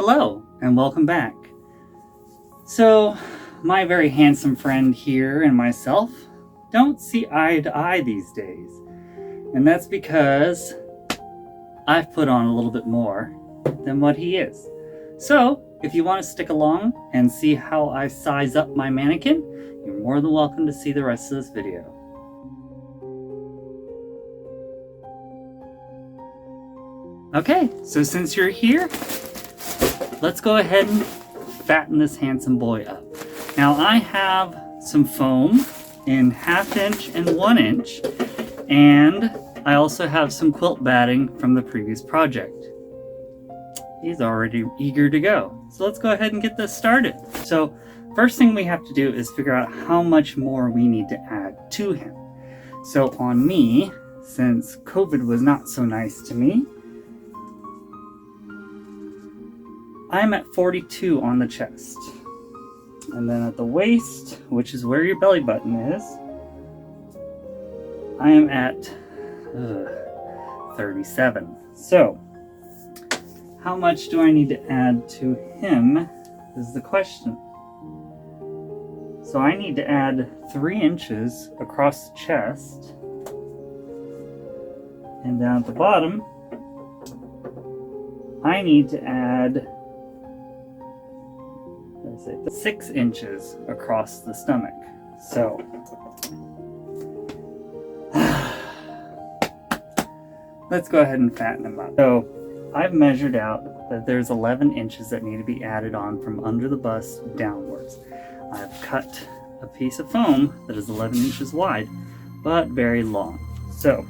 Hello and welcome back. So, my very handsome friend here and myself don't see eye to eye these days. And that's because I've put on a little bit more than what he is. So, if you want to stick along and see how I size up my mannequin, you're more than welcome to see the rest of this video. Okay, so since you're here, let's go ahead and fatten this handsome boy up. Now I have some foam in 1/2 inch and 1 inch, and I also have some quilt batting from the previous project. He's already eager to go. So let's go ahead and get this started. So first thing we have to do is figure out how much more we need to add to him. So on me, since COVID was not so nice to me, I'm at 42 on the chest. And then at the waist, which is where your belly button is, I am at 37. So, how much do I need to add to him is the question. So I need to add 3 inches across the chest. And down at the bottom, I need to add 6 inches across the stomach. So let's go ahead and fatten him up. So I've measured out that there's 11 inches that need to be added on from under the bust downwards. I've cut a piece of foam that is 11 inches wide, but very long. So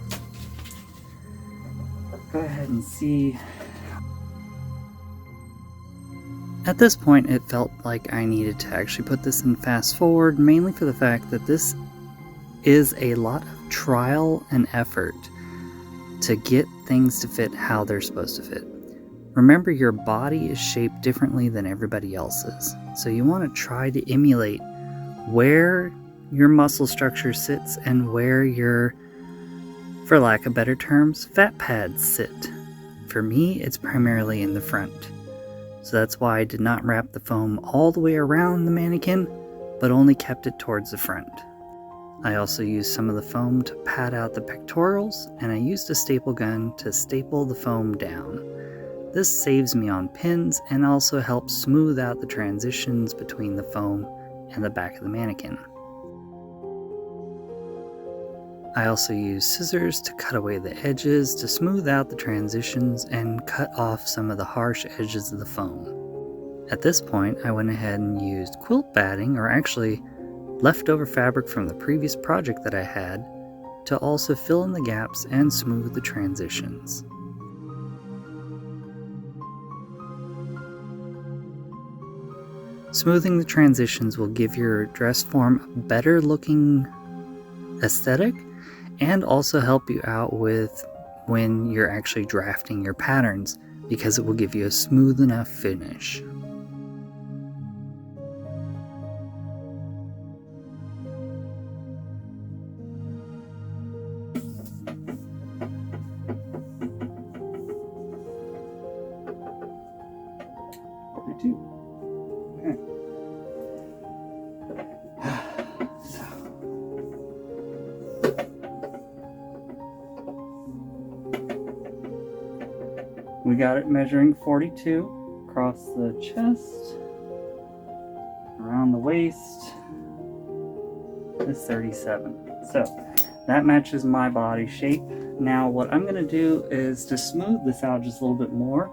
go ahead and see. At this point, it felt like I needed to actually put this in fast forward, mainly for the fact that this is a lot of trial and effort to get things to fit how they're supposed to fit. Remember, your body is shaped differently than everybody else's, so you want to try to emulate where your muscle structure sits and where your, for lack of better terms, fat pads sit. For me, it's primarily in the front. So that's why I did not wrap the foam all the way around the mannequin, but only kept it towards the front. I also used some of the foam to pad out the pectorals, and I used a staple gun to staple the foam down. This saves me on pins and also helps smooth out the transitions between the foam and the back of the mannequin. I also used scissors to cut away the edges to smooth out the transitions and cut off some of the harsh edges of the foam. At this point, I went ahead and used quilt batting, or actually leftover fabric from the previous project that I had, to also fill in the gaps and smooth the transitions. Smoothing the transitions will give your dress form a better looking aesthetic, and also help you out with when you're actually drafting your patterns, because it will give you a smooth enough finish. We got it measuring 42 across the chest, around the waist is 37. So that matches my body shape. Now what I'm going to do is to smooth this out just a little bit more,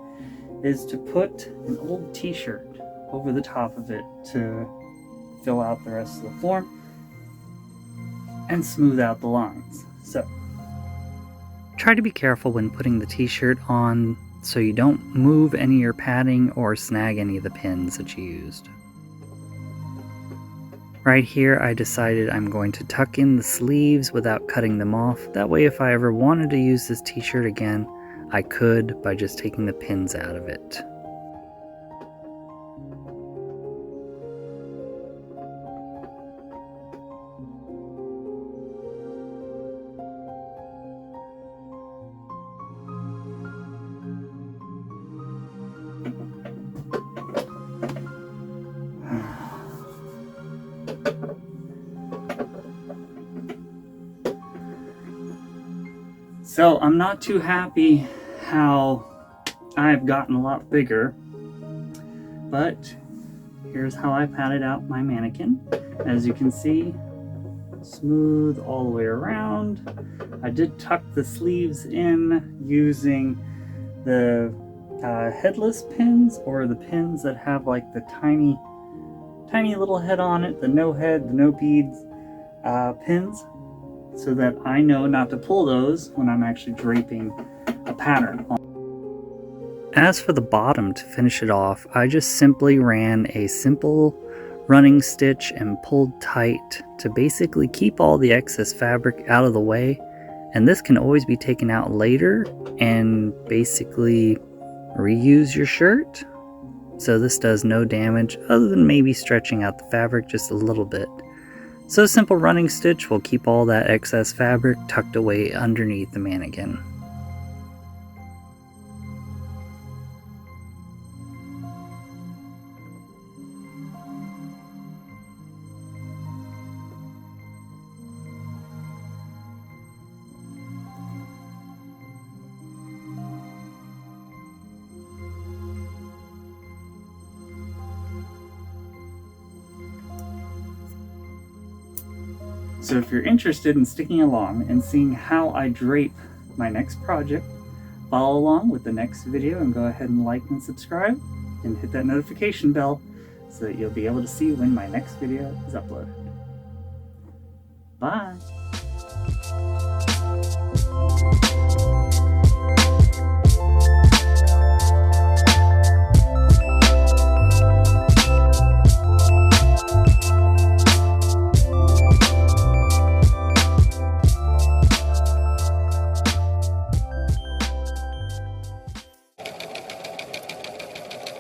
is to put an old t-shirt over the top of it to fill out the rest of the form and smooth out the lines. So try to be careful when putting the t-shirt on so you don't move any of your padding or snag any of the pins that you used. Right here, I decided I'm going to tuck in the sleeves without cutting them off. That way, if I ever wanted to use this t-shirt again, I could by just taking the pins out of it. So I'm not too happy how I've gotten a lot bigger, but here's how I padded out my mannequin. As you can see, smooth all the way around. I did tuck the sleeves in using the headless pins, or the pins that have like the tiny little head on it, the no head, the no beads pins, so that I know not to pull those when I'm actually draping a pattern on. As for the bottom, to finish it off, I just simply ran a simple running stitch and pulled tight to basically keep all the excess fabric out of the way, and this can always be taken out later and basically reuse your shirt. So this does no damage other than maybe stretching out the fabric just a little bit. So a simple running stitch will keep all that excess fabric tucked away underneath the mannequin. So if you're interested in sticking along and seeing how I drape my next project, follow along with the next video and go ahead and like and subscribe and hit that notification bell so that you'll be able to see when my next video is uploaded. Bye!